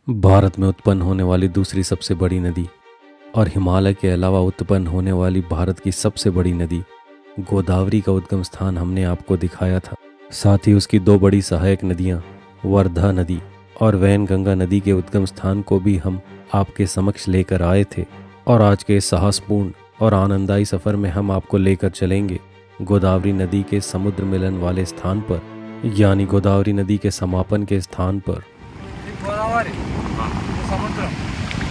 भारत में उत्पन्न होने वाली दूसरी सबसे बड़ी नदी और हिमालय के अलावा उत्पन्न होने वाली भारत की सबसे बड़ी नदी गोदावरी का उद्गम स्थान हमने आपको दिखाया था। साथ ही उसकी दो बड़ी सहायक नदियां वर्धा नदी और वैनगंगा नदी के उद्गम स्थान को भी हम आपके समक्ष लेकर आए थे। और आज के इस साहसपूर्ण और आनंददायी सफर में हम आपको लेकर चलेंगे गोदावरी नदी के समुद्र मिलन वाले स्थान पर, यानी गोदावरी नदी के समापन के स्थान पर। गोदावरी समुद्र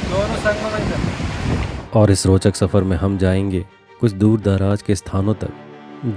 दोनों संगम में जाते। और इस रोचक सफर में हम जाएंगे कुछ दूर दराज के स्थानों तक,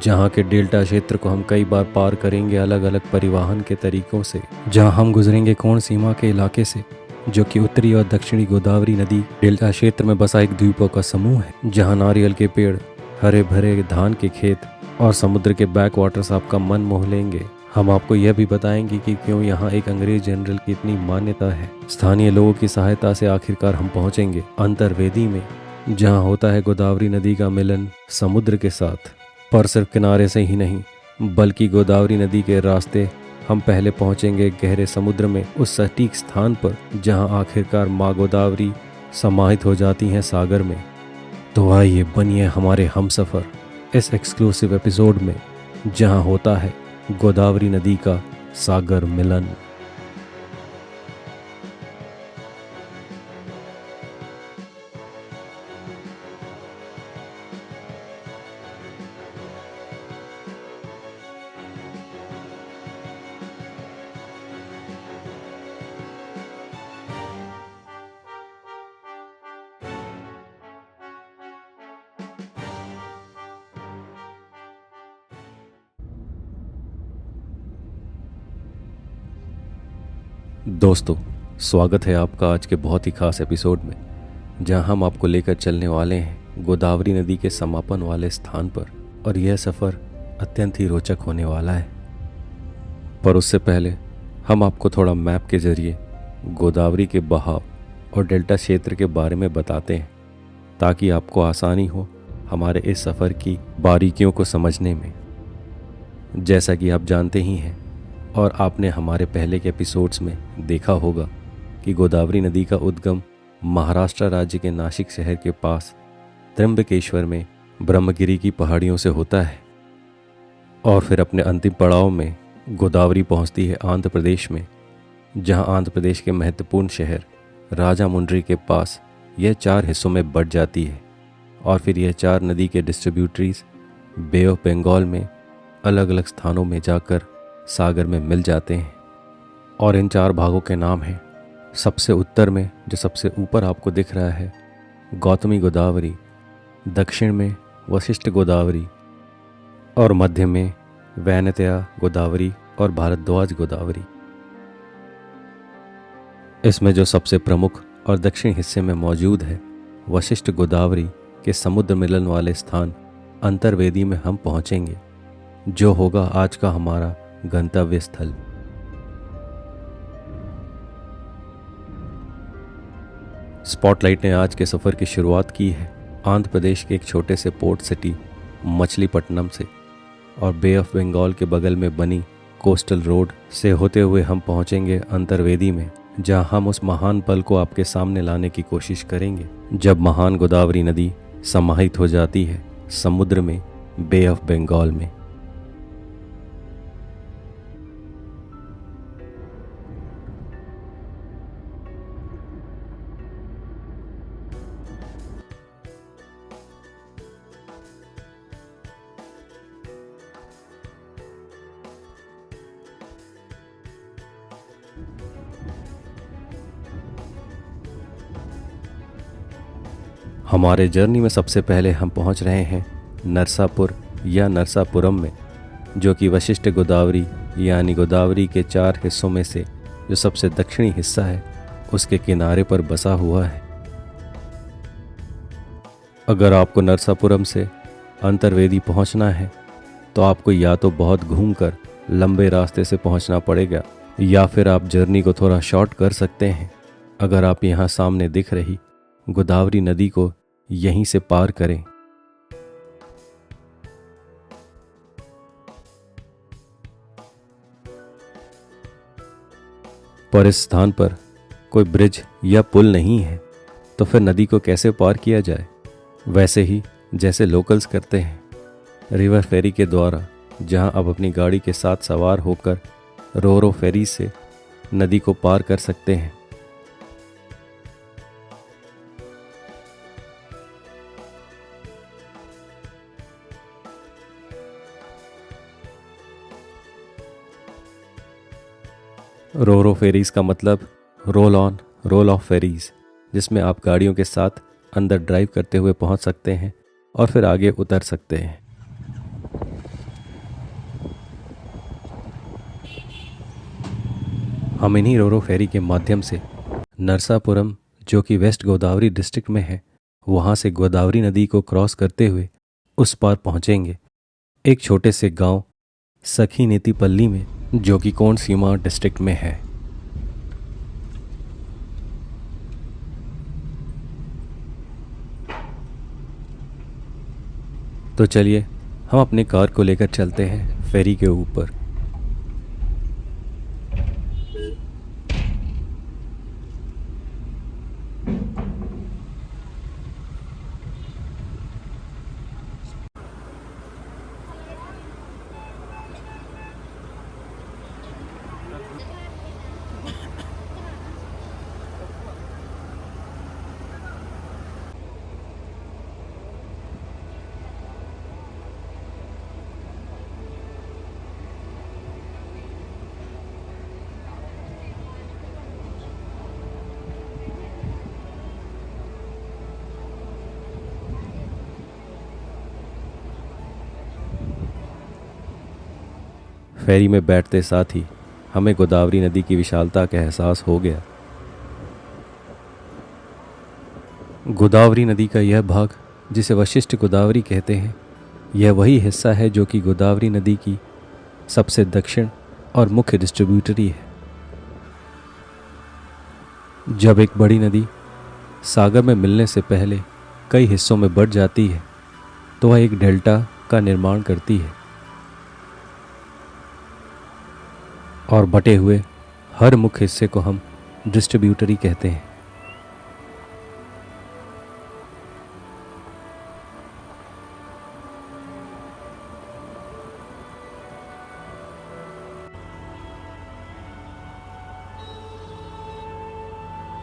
जहाँ के डेल्टा क्षेत्र को हम कई बार पार करेंगे अलग अलग परिवहन के तरीकों से। जहाँ हम गुजरेंगे कोण सीमा के इलाके से, जो कि उत्तरी और दक्षिणी गोदावरी नदी डेल्टा क्षेत्र में बसा एक द्वीपों का समूह है, जहाँ नारियल के पेड़, हरे भरे धान के खेत और समुद्र के बैक वाटर्स आपका मन मोह लेंगे। हम आपको यह भी बताएंगे कि क्यों यहाँ एक अंग्रेज जनरल की इतनी मान्यता है। स्थानीय लोगों की सहायता से आखिरकार हम पहुंचेंगे अंतर्वेदी में, जहाँ होता है गोदावरी नदी का मिलन समुद्र के साथ। पर सिर्फ किनारे से ही नहीं, बल्कि गोदावरी नदी के रास्ते हम पहले पहुंचेंगे गहरे समुद्र में, उस सटीक स्थान पर जहां आखिरकार माँ गोदावरी समाहित हो जाती हैं सागर में। तो आइए बनिए हमारे हमसफर इस एक्सक्लूसिव एपिसोड में, जहां होता है गोदावरी नदी का सागर मिलन। दोस्तों, स्वागत है आपका आज के बहुत ही खास एपिसोड में, जहां हम आपको लेकर चलने वाले हैं गोदावरी नदी के समापन वाले स्थान पर। और यह सफ़र अत्यंत ही रोचक होने वाला है। पर उससे पहले हम आपको थोड़ा मैप के ज़रिए गोदावरी के बहाव और डेल्टा क्षेत्र के बारे में बताते हैं, ताकि आपको आसानी हो हमारे इस सफ़र की बारीकियों को समझने में। जैसा कि आप जानते ही हैं और आपने हमारे पहले के एपिसोड्स में देखा होगा कि गोदावरी नदी का उद्गम महाराष्ट्र राज्य के नासिक शहर के पास त्र्यंबकेश्वर में ब्रह्मगिरी की पहाड़ियों से होता है, और फिर अपने अंतिम पड़ाव में गोदावरी पहुंचती है आंध्र प्रदेश में, जहां आंध्र प्रदेश के महत्वपूर्ण शहर राजामुंड्री के पास यह 4 हिस्सों में बंट जाती है। और फिर यह 4 नदी के डिस्ट्रीब्यूटरीज बे ऑफ बंगाल में अलग अलग स्थानों में जाकर सागर में मिल जाते हैं। और इन 4 भागों के नाम हैं, सबसे उत्तर में जो सबसे ऊपर आपको दिख रहा है गौतमी गोदावरी, दक्षिण में वशिष्ठ गोदावरी, और मध्य में वैनतया गोदावरी और भारद्वाज गोदावरी। इसमें जो सबसे प्रमुख और दक्षिण हिस्से में मौजूद है वशिष्ठ गोदावरी के समुद्र मिलन वाले स्थान अंतर्वेदी में हम पहुंचेंगे, जो होगा आज का हमारा गंतव्य स्थल। स्पॉटलाइट ने आज के सफ़र की शुरुआत की है आंध्र प्रदेश के एक छोटे से पोर्ट सिटी मछलीपट्टनम से, और बे ऑफ बंगाल के बगल में बनी कोस्टल रोड से होते हुए हम पहुंचेंगे अंतर्वेदी में, जहां हम उस महान पल को आपके सामने लाने की कोशिश करेंगे जब महान गोदावरी नदी समाहित हो जाती है समुद्र में बे ऑफ बंगाल में। हमारे जर्नी में सबसे पहले हम पहुंच रहे हैं नरसापुर या नरसापुरम में, जो कि वशिष्ठ गोदावरी यानी गोदावरी के 4 हिस्सों में से जो सबसे दक्षिणी हिस्सा है उसके किनारे पर बसा हुआ है। अगर आपको नरसापुरम से अंतर्वेदी पहुंचना है तो आपको या तो बहुत घूमकर लंबे रास्ते से पहुंचना पड़ेगा, या फिर आप जर्नी को थोड़ा शॉर्ट कर सकते हैं अगर आप यहाँ सामने दिख रही गोदावरी नदी को यहीं से पार करें। पर इस स्थान पर कोई ब्रिज या पुल नहीं है, तो फिर नदी को कैसे पार किया जाए? वैसे ही जैसे लोकल्स करते हैं, रिवर फेरी के द्वारा, जहां आप अपनी गाड़ी के साथ सवार होकर रो फेरी से नदी को पार कर सकते हैं। रो फेरीज का मतलब roll on roll off ferries, जिसमें आप गाड़ियों के साथ अंदर ड्राइव करते हुए पहुंच सकते हैं और फिर आगे उतर सकते हैं। हम इन्हीं रोरो फेरी के माध्यम से नरसापुरम, जो कि वेस्ट गोदावरी डिस्ट्रिक्ट में है, वहां से गोदावरी नदी को क्रॉस करते हुए उस पार पहुंचेंगे, एक छोटे से गांव सखी नेतीपल्ली में, जो कि कोनसीमा डिस्ट्रिक्ट में है। तो चलिए हम अपनी कार को लेकर चलते हैं फेरी के ऊपर। फेरी में बैठते साथ ही हमें गोदावरी नदी की विशालता का एहसास हो गया। गोदावरी नदी का यह भाग, जिसे वशिष्ठ गोदावरी कहते हैं, यह वही हिस्सा है जो कि गोदावरी नदी की सबसे दक्षिण और मुख्य डिस्ट्रीब्यूटरी है। जब एक बड़ी नदी सागर में मिलने से पहले कई हिस्सों में बढ़ जाती है, तो वह एक डेल्टा का निर्माण करती है, और बटे हुए हर मुख्य हिस्से को हम डिस्ट्रीब्यूटरी कहते हैं।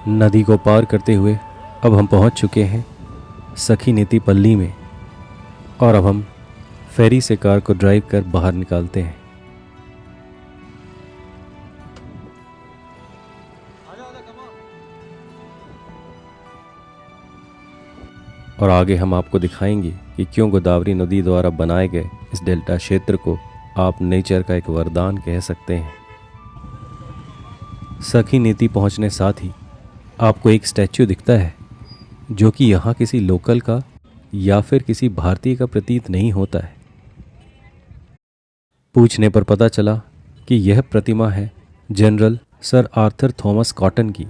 नदी को पार करते हुए अब हम पहुंच चुके हैं सखी नेतीपल्ली में, और अब हम फेरी से कार को ड्राइव कर बाहर निकालते हैं। और आगे हम आपको दिखाएंगे कि क्यों गोदावरी नदी द्वारा बनाए गए इस डेल्टा क्षेत्र को आप नेचर का एक वरदान कह सकते हैं। सखी नीति पहुंचने साथ ही आपको एक स्टैच्यू दिखता है, जो कि यहाँ किसी लोकल का या फिर किसी भारतीय का प्रतीत नहीं होता है। पूछने पर पता चला कि यह प्रतिमा है general sir Arthur Thomas cotton की।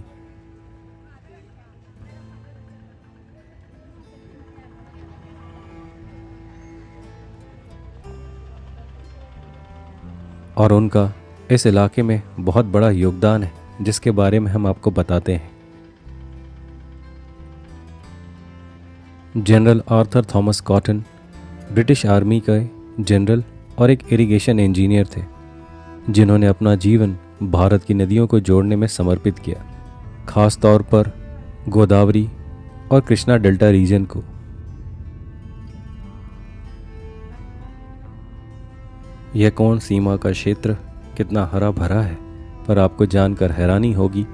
और उनका इस इलाके में बहुत बड़ा योगदान है, जिसके बारे में हम आपको बताते हैं। General Arthur Thomas cotton British army के जनरल और एक इरिगेशन इंजीनियर थे, जिन्होंने अपना जीवन भारत की नदियों को जोड़ने में समर्पित किया, खास तौर पर गोदावरी और कृष्णा डेल्टा रीजन को। यह कौन सीमा का क्षेत्र कितना हरा भरा है, पर आपको जानकर हैरानी होगी,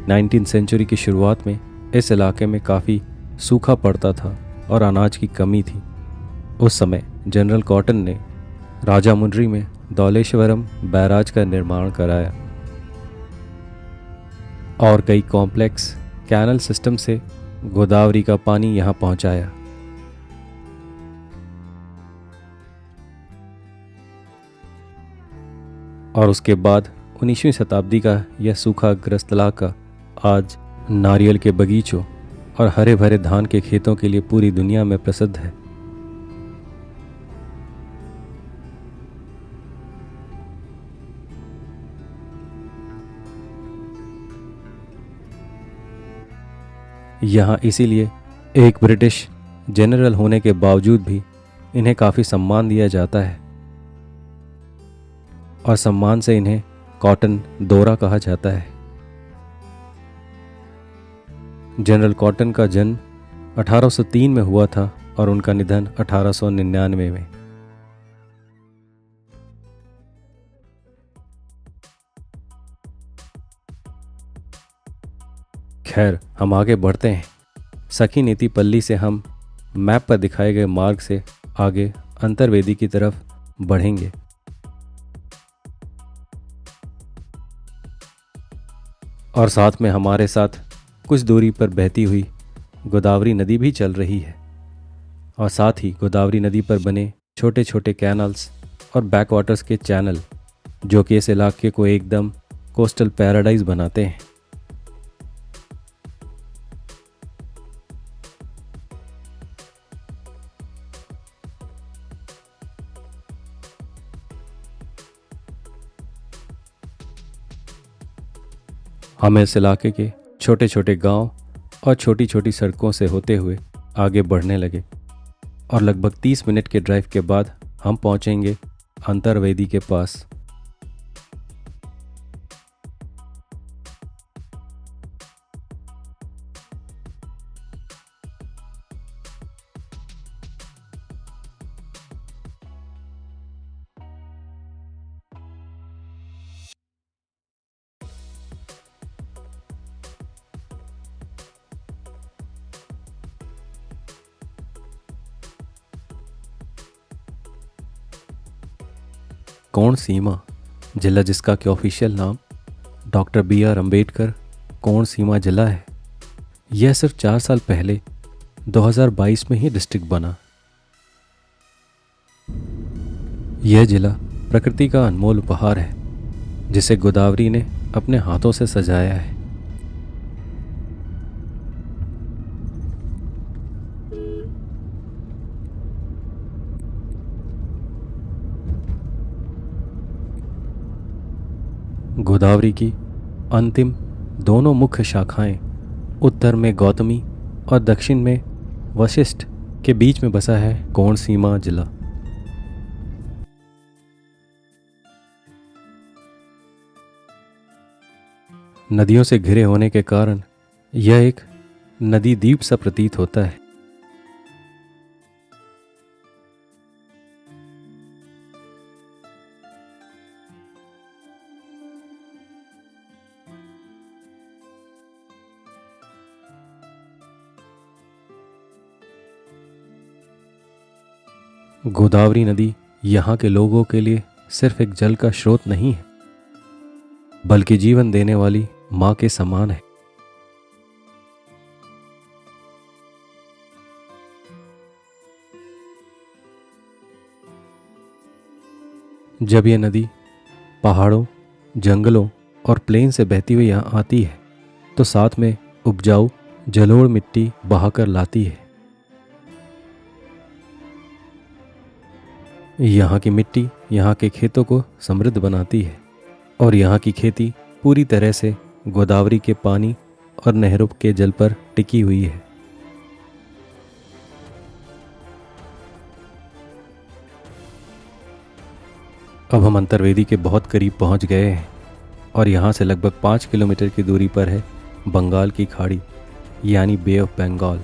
19वीं सेंचुरी की शुरुआत में इस इलाके में काफ़ी सूखा पड़ता था और अनाज की कमी थी। उस समय जनरल कॉटन ने राजामुंड्री में धौलेश्वरम बैराज का निर्माण कराया और कई कॉम्प्लेक्स कैनल सिस्टम से गोदावरी का पानी यहाँ पहुँचाया। और उसके बाद 19वीं शताब्दी का यह सूखाग्रस्त इलाका आज नारियल के बगीचों और हरे भरे धान के खेतों के लिए पूरी दुनिया में प्रसिद्ध है। यहाँ इसीलिए एक ब्रिटिश जनरल होने के बावजूद भी इन्हें काफ़ी सम्मान दिया जाता है और सम्मान से इन्हें कॉटन दोरा कहा जाता है। जनरल कॉटन का जन्म 1803 में हुआ था और उनका निधन 1899 में। खैर, हम आगे बढ़ते हैं। सखी नीति पल्ली से हम मैप पर दिखाए गए मार्ग से आगे अंतर्वेदी की तरफ बढ़ेंगे। और साथ में हमारे साथ कुछ दूरी पर बहती हुई गोदावरी नदी भी चल रही है और साथ ही गोदावरी नदी पर बने छोटे छोटे कैनल्स और बैकवाटर्स के चैनल जो कि इस इलाके को एकदम कोस्टल पैराडाइज बनाते हैं। हम इस इलाके के छोटे छोटे गांव और छोटी छोटी सड़कों से होते हुए आगे बढ़ने लगे और लगभग 30 मिनट के ड्राइव के बाद हम पहुंचेंगे अंतर्वेदी के पास। कोण सीमा जिला, जिसका कि ऑफिशियल नाम डॉक्टर BR अम्बेडकर कोण सीमा जिला है, यह सिर्फ 4 साल पहले 2022 में ही डिस्ट्रिक्ट बना। यह जिला प्रकृति का अनमोल उपहार है जिसे गोदावरी ने अपने हाथों से सजाया है। गोदावरी की अंतिम दोनों मुख्य शाखाएं उत्तर में गौतमी और दक्षिण में वशिष्ठ के बीच में बसा है कोण सीमा जिला। नदियों से घिरे होने के कारण यह एक नदी द्वीप सा प्रतीत होता है। गोदावरी नदी यहाँ के लोगों के लिए सिर्फ एक जल का स्रोत नहीं है, बल्कि जीवन देने वाली मां के समान है। जब यह नदी पहाड़ों, जंगलों और प्लेन से बहती हुई यहाँ आती है तो साथ में उपजाऊ जलोढ़ मिट्टी बहाकर लाती है। यहाँ की मिट्टी यहाँ के खेतों को समृद्ध बनाती है और यहाँ की खेती पूरी तरह से गोदावरी के पानी और नहरों के जल पर टिकी हुई है। अब हम अंतर्वेदी के बहुत करीब पहुंच गए हैं और यहाँ से लगभग 5 किलोमीटर की दूरी पर है बंगाल की खाड़ी यानी बे ऑफ बंगाल,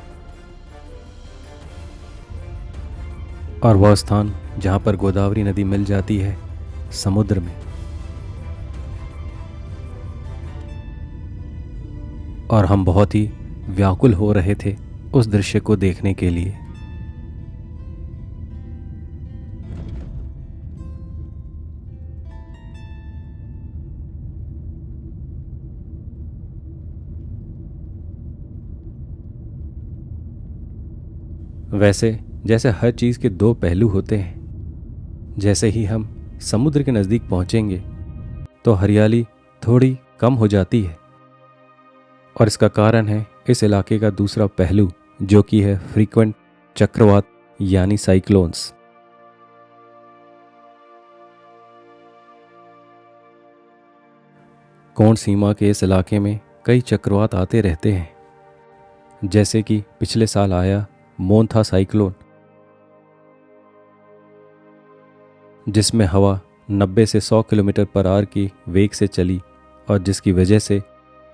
और वह स्थान जहाँ पर गोदावरी नदी मिल जाती है समुद्र में। और हम बहुत ही व्याकुल हो रहे थे उस दृश्य को देखने के लिए। वैसे जैसे हर चीज़ के दो पहलू होते हैं, जैसे ही हम समुद्र के नज़दीक पहुंचेंगे तो हरियाली थोड़ी कम हो जाती है और इसका कारण है इस इलाके का दूसरा पहलू जो कि है फ्रीक्वेंट चक्रवात यानी साइक्लोन्स। कोण सीमा के इस इलाके में कई चक्रवात आते रहते हैं जैसे कि पिछले साल आया मोन्था साइक्लोन, जिसमें हवा 90 से 100 किलोमीटर पर आवर की वेग से चली और जिसकी वजह से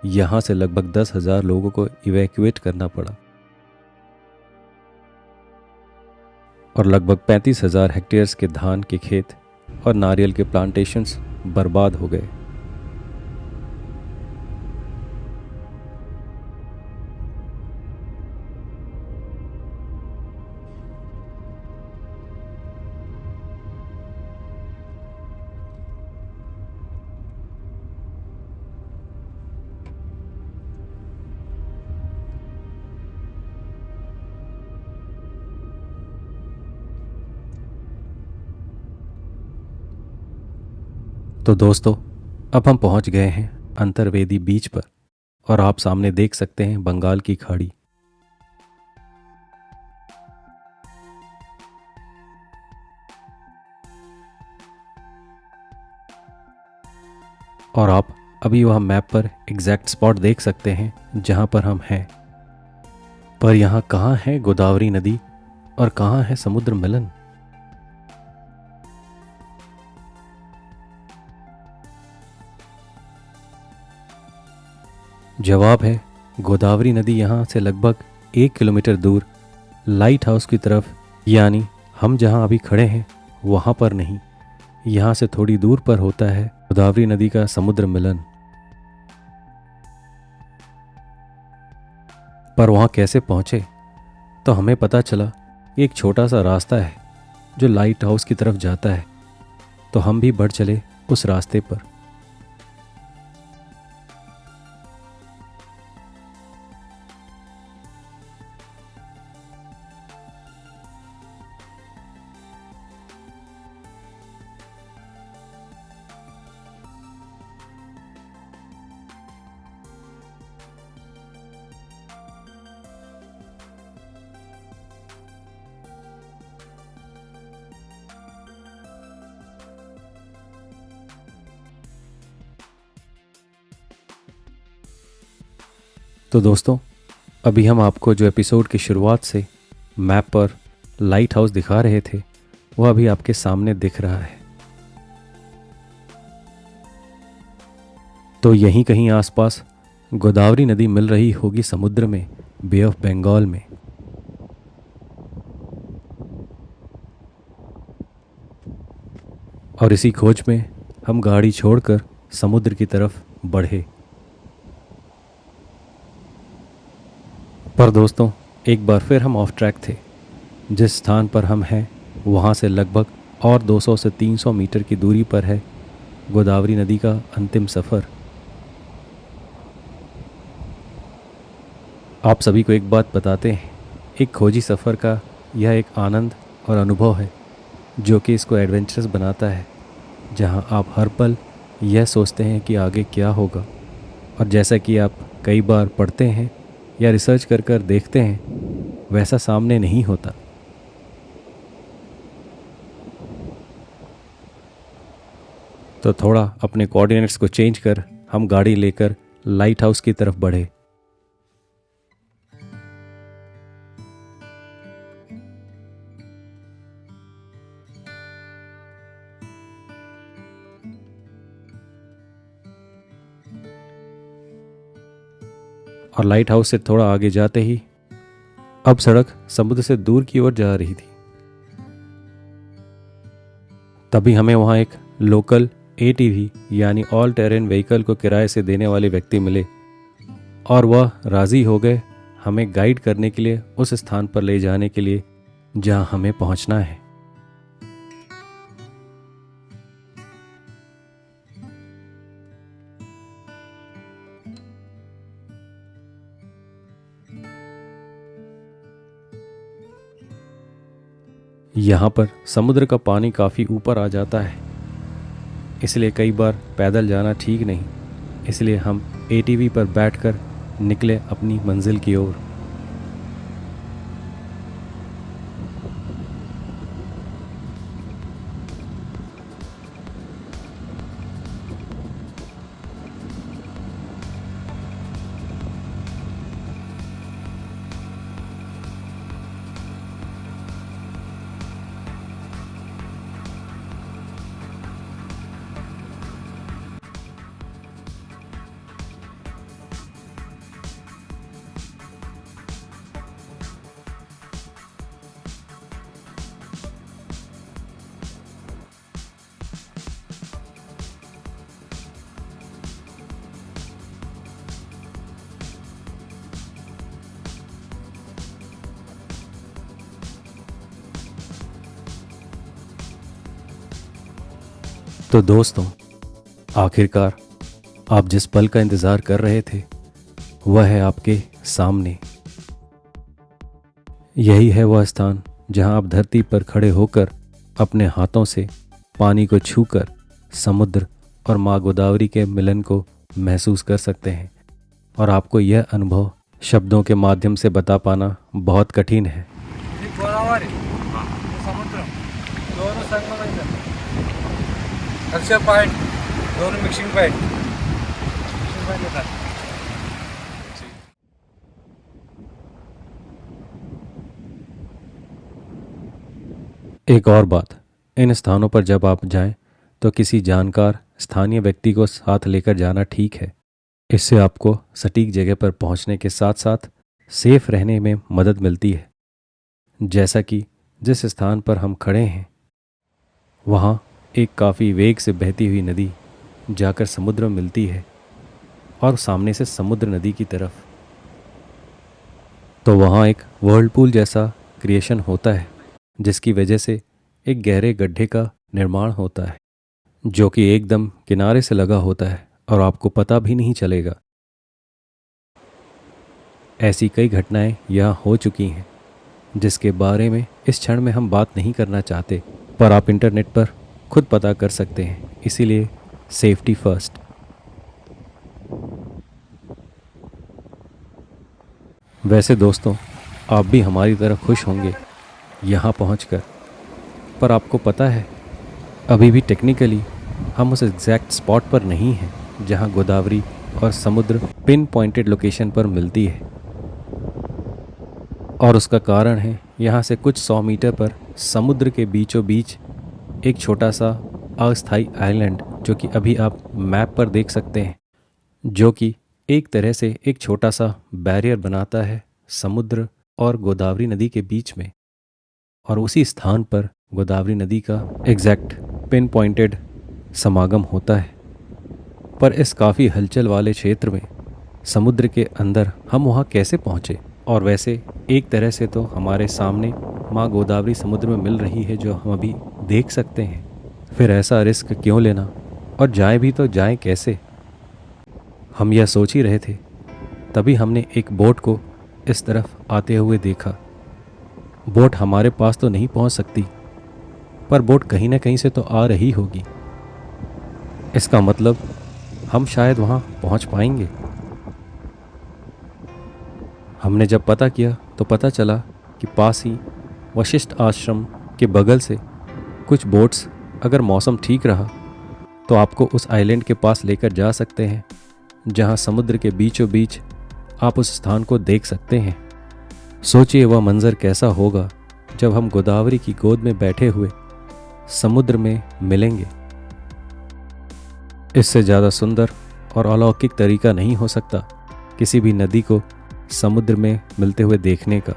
यहाँ से लगभग 10,000 लोगों को इवैक्यूएट करना पड़ा और लगभग 35,000 हेक्टेयर्स के धान के खेत और नारियल के प्लांटेशंस बर्बाद हो गए। तो दोस्तों, अब हम पहुंच गए हैं अंतर्वेदी बीच पर और आप सामने देख सकते हैं बंगाल की खाड़ी। और आप अभी वह मैप पर एग्जैक्ट स्पॉट देख सकते हैं जहां पर हम हैं। पर यहाँ कहाँ है गोदावरी नदी और कहाँ है समुद्र मिलन? जवाब है गोदावरी नदी यहाँ से लगभग 1 किलोमीटर दूर लाइट हाउस की तरफ, यानी हम जहाँ अभी खड़े हैं वहाँ पर नहीं, यहाँ से थोड़ी दूर पर होता है गोदावरी नदी का समुद्र मिलन। पर वहाँ कैसे पहुँचे? तो हमें पता चला एक छोटा सा रास्ता है जो लाइट हाउस की तरफ जाता है, तो हम भी बढ़ चले उस रास्ते पर। तो दोस्तों, अभी हम आपको जो एपिसोड की शुरुआत से मैप पर लाइट हाउस दिखा रहे थे वह अभी आपके सामने दिख रहा है। तो यहीं कहीं आसपास गोदावरी नदी मिल रही होगी समुद्र में, बे ऑफ बंगाल में। और इसी खोज में हम गाड़ी छोड़कर समुद्र की तरफ बढ़े। पर दोस्तों, एक बार फिर हम ऑफ ट्रैक थे। जिस स्थान पर हम हैं वहाँ से लगभग और 200 से 300 मीटर की दूरी पर है गोदावरी नदी का अंतिम सफ़र। आप सभी को एक बात बताते हैं, एक खोजी सफ़र का यह एक आनंद और अनुभव है जो कि इसको एडवेंचरस बनाता है, जहाँ आप हर पल यह सोचते हैं कि आगे क्या होगा। और जैसा कि आप कई बार पढ़ते हैं या रिसर्च कर कर देखते हैं, वैसा सामने नहीं होता। तो थोड़ा अपने कोऑर्डिनेट्स को चेंज कर हम गाड़ी लेकर लाइट हाउस की तरफ बढ़े। और लाइट हाउस से थोड़ा आगे जाते ही अब सड़क समुद्र से दूर की ओर जा रही थी। तभी हमें वहाँ एक लोकल ATV यानी ऑल टेरेन व्हीकल को किराए से देने वाले व्यक्ति मिले और वह राज़ी हो गए हमें गाइड करने के लिए, उस स्थान पर ले जाने के लिए जहाँ हमें पहुँचना है। यहाँ पर समुद्र का पानी काफ़ी ऊपर आ जाता है, इसलिए कई बार पैदल जाना ठीक नहीं, इसलिए हम ATV पर बैठकर निकले अपनी मंजिल की ओर। तो दोस्तों, आखिरकार आप जिस पल का इंतज़ार कर रहे थे वह है आपके सामने। यही है वह स्थान जहां आप धरती पर खड़े होकर अपने हाथों से पानी को छूकर समुद्र और माँ गोदावरी के मिलन को महसूस कर सकते हैं। और आपको यह अनुभव शब्दों के माध्यम से बता पाना बहुत कठिन है। ఇది గోదావరి ఇది సముద్రం दोनों संगम है इधर अक्षय पॉइंट दोनों मिक्सिंग पॉइंट होता है। एक और बात, इन स्थानों पर जब आप जाएं तो किसी जानकार स्थानीय व्यक्ति को साथ लेकर जाना ठीक है। इससे आपको सटीक जगह पर पहुंचने के साथ साथ सेफ रहने में मदद मिलती है। जैसा कि जिस स्थान पर हम खड़े हैं वहाँ एक काफ़ी वेग से बहती हुई नदी जाकर समुद्र में मिलती है और सामने से समुद्र नदी की तरफ, तो वहाँ एक वर्लपूल जैसा क्रिएशन होता है जिसकी वजह से एक गहरे गड्ढे का निर्माण होता है जो कि एकदम किनारे से लगा होता है और आपको पता भी नहीं चलेगा। ऐसी कई घटनाएं यहाँ हो चुकी हैं जिसके बारे में इस क्षण में हम बात नहीं करना चाहते, पर आप इंटरनेट पर खुद पता कर सकते हैं। इसीलिए सेफ्टी फर्स्ट। वैसे दोस्तों, आप भी हमारी तरह खुश होंगे यहाँ पहुँचकर, पर आपको पता है अभी भी टेक्निकली हम उस एग्जैक्ट स्पॉट पर नहीं हैं जहाँ गोदावरी और समुद्र पिन पॉइंटेड लोकेशन पर मिलती है। और उसका कारण है यहाँ से कुछ 100 मीटर पर समुद्र के बीचों बीच एक छोटा सा अस्थायी आइलैंड जो कि अभी आप मैप पर देख सकते हैं, जो कि एक तरह से एक छोटा सा बैरियर बनाता है समुद्र और गोदावरी नदी के बीच में। और उसी स्थान पर गोदावरी नदी का एग्जैक्ट पिन पॉइंटेड समागम होता है। पर इस काफ़ी हलचल वाले क्षेत्र में समुद्र के अंदर हम वहाँ कैसे पहुँचे? और वैसे एक तरह से तो हमारे सामने माँ गोदावरी समुद्र में मिल रही है जो हम अभी देख सकते हैं। फिर ऐसा रिस्क क्यों लेना, और जाए भी तो जाए कैसे? हम यह सोच ही रहे थे तभी हमने एक बोट को इस तरफ आते हुए देखा। बोट हमारे पास तो नहीं पहुंच सकती, पर बोट कहीं ना कहीं से तो आ रही होगी। इसका मतलब हम शायद वहां पहुंच पाएंगे। हमने जब पता किया तो पता चला कि पास ही वशिष्ठ आश्रम के बगल से कुछ बोट्स, अगर मौसम ठीक रहा तो आपको उस आइलैंड के पास लेकर जा सकते हैं जहां समुद्र के बीचों बीच आप उस स्थान को देख सकते हैं। सोचिए वह मंजर कैसा होगा जब हम गोदावरी की गोद में बैठे हुए समुद्र में मिलेंगे। इससे ज़्यादा सुंदर और अलौकिक तरीका नहीं हो सकता किसी भी नदी को समुद्र में मिलते हुए देखने का।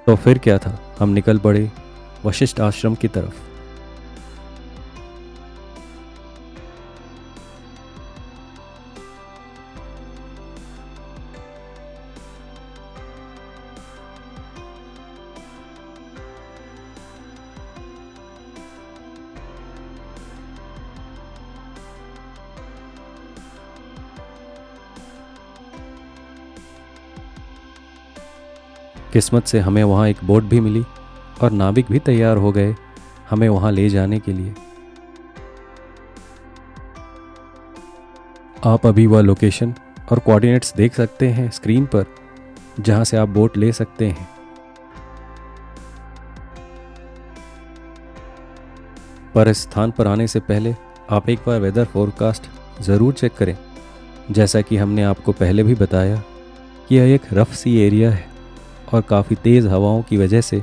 तो फिर क्या था, हम निकल पड़े वशिष्ठ आश्रम की तरफ। किस्मत से हमें वहाँ एक बोट भी मिली और नाविक भी तैयार हो गए हमें वहाँ ले जाने के लिए। आप अभी वह लोकेशन और कोऑर्डिनेट्स देख सकते हैं स्क्रीन पर जहाँ से आप बोट ले सकते हैं। पर इस स्थान पर आने से पहले आप एक बार वेदर फोरकास्ट ज़रूर चेक करें। जैसा कि हमने आपको पहले भी बताया कि यह एक रफ सी एरिया है और काफ़ी तेज़ हवाओं की वजह से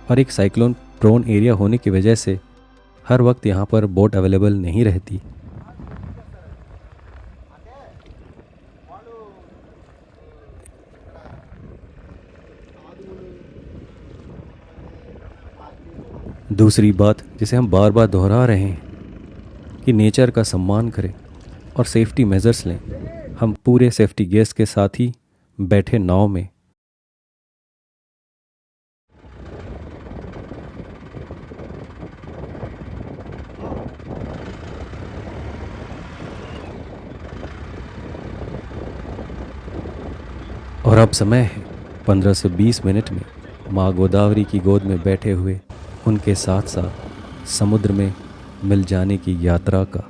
और एक साइक्लोन प्रोन एरिया होने की वजह से हर वक्त यहाँ पर बोट अवेलेबल नहीं रहती। दूसरी बात जिसे हम बार बार दोहरा रहे हैं कि नेचर का सम्मान करें और सेफ्टी मेजर्स लें। हम पूरे सेफ्टी गियर्स के साथ ही बैठे नाव में। और अब समय है 15 से 20 मिनट में माँ गोदावरी की गोद में बैठे हुए उनके साथ साथ समुद्र में मिल जाने की यात्रा का।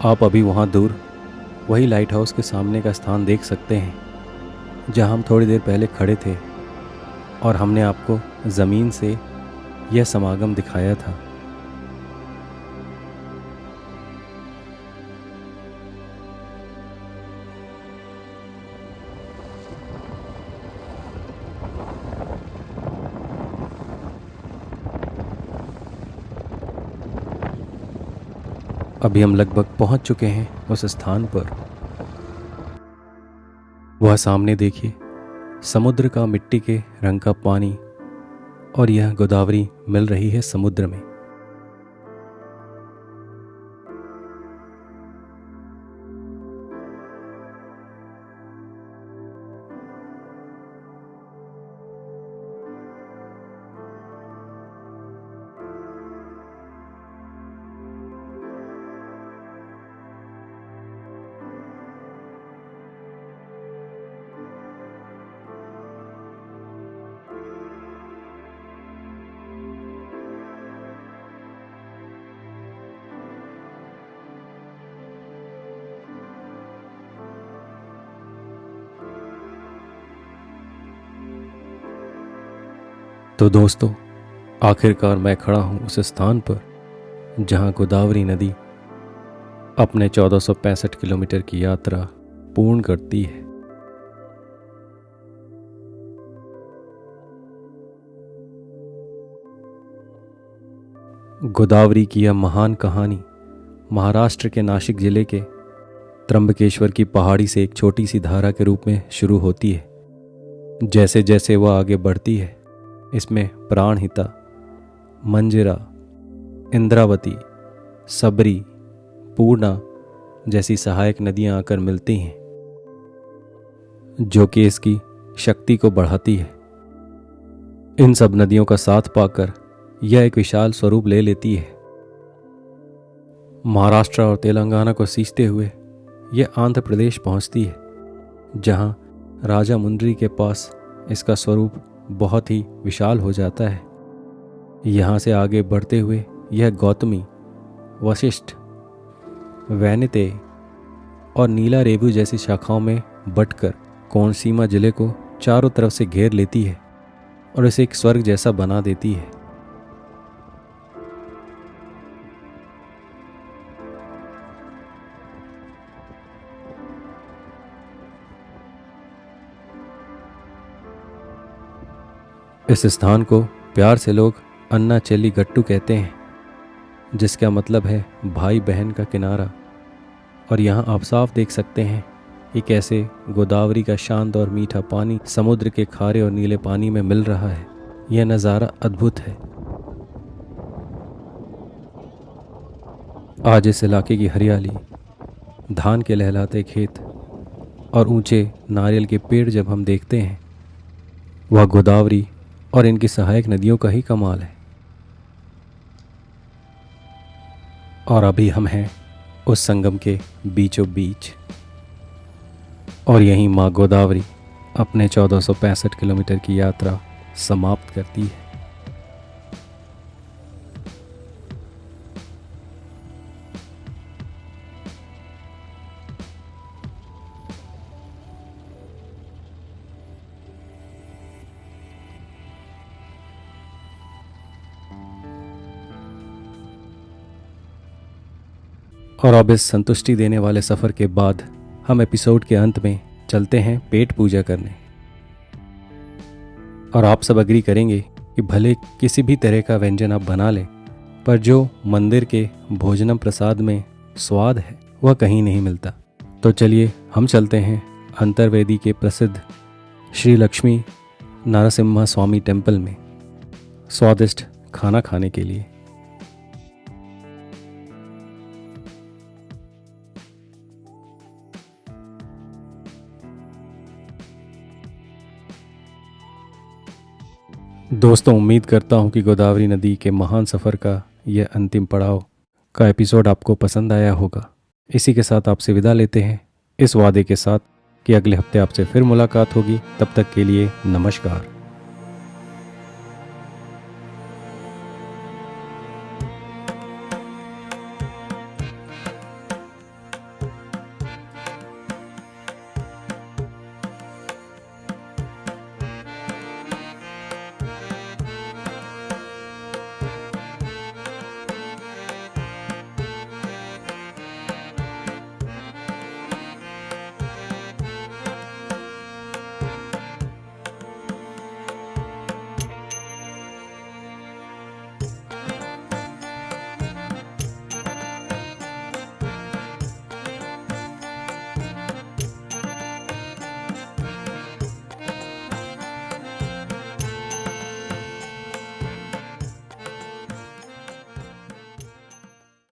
आप अभी वहाँ दूर वही लाइट हाउस के सामने का स्थान देख सकते हैं जहाँ हम थोड़ी देर पहले खड़े थे और हमने आपको ज़मीन से यह समागम दिखाया था। अभी हम लगभग पहुंच चुके हैं उस स्थान पर। वह सामने देखिए, समुद्र का मिट्टी के रंग का पानी और यह गोदावरी मिल रही है समुद्र में। तो दोस्तों, आखिरकार मैं खड़ा हूँ उस स्थान पर जहाँ गोदावरी नदी अपने 1465 किलोमीटर की यात्रा पूर्ण करती है। गोदावरी की यह महान कहानी महाराष्ट्र के नासिक जिले के त्र्यंबकेश्वर की पहाड़ी से एक छोटी सी धारा के रूप में शुरू होती है। जैसे जैसे वह आगे बढ़ती है, इसमें प्राणहिता, मंजिरा, इंद्रावती, सबरी, पूर्णा जैसी सहायक नदियां आकर मिलती हैं, जो कि इसकी शक्ति को बढ़ाती है। इन सब नदियों का साथ पाकर यह एक विशाल स्वरूप ले लेती है। महाराष्ट्र और तेलंगाना को सींचते हुए यह आंध्र प्रदेश पहुंचती है, जहां राजामुंद्री के पास इसका स्वरूप बहुत ही विशाल हो जाता है। यहाँ से आगे बढ़ते हुए यह गौतमी, वशिष्ठ, वैनतेय और नीला रेवु जैसी शाखाओं में बंटकर कोनसीमा जिले को चारों तरफ से घेर लेती है और इसे एक स्वर्ग जैसा बना देती है। इस स्थान को प्यार से लोग अन्ना चेली गट्टू कहते हैं, जिसका मतलब है भाई बहन का किनारा। और यहाँ आप साफ देख सकते हैं कि कैसे गोदावरी का शांत और मीठा पानी समुद्र के खारे और नीले पानी में मिल रहा है। यह नज़ारा अद्भुत है। आज इस इलाके की हरियाली, धान के लहलाते खेत और ऊंचे नारियल के पेड़ जब हम देखते हैं, वह गोदावरी और इनकी सहायक नदियों का ही कमाल है। और अभी हम हैं उस संगम के बीचों बीच, और यहीं माँ गोदावरी अपने 1465 किलोमीटर की यात्रा समाप्त करती है। और अब इस संतुष्टि देने वाले सफ़र के बाद हम एपिसोड के अंत में चलते हैं पेट पूजा करने। और आप सब अग्री करेंगे कि भले किसी भी तरह का व्यंजन आप बना लें, पर जो मंदिर के भोजनम प्रसाद में स्वाद है वह कहीं नहीं मिलता। तो चलिए हम चलते हैं अंतर्वेदी के प्रसिद्ध श्री लक्ष्मी नारसिम्हा स्वामी टेम्पल में स्वादिष्ट खाना खाने के लिए। दोस्तों, उम्मीद करता हूँ कि गोदावरी नदी के महान सफ़र का यह अंतिम पड़ाव का एपिसोड आपको पसंद आया होगा। इसी के साथ आपसे विदा लेते हैं, इस वादे के साथ कि अगले हफ्ते आपसे फिर मुलाकात होगी। तब तक के लिए नमस्कार।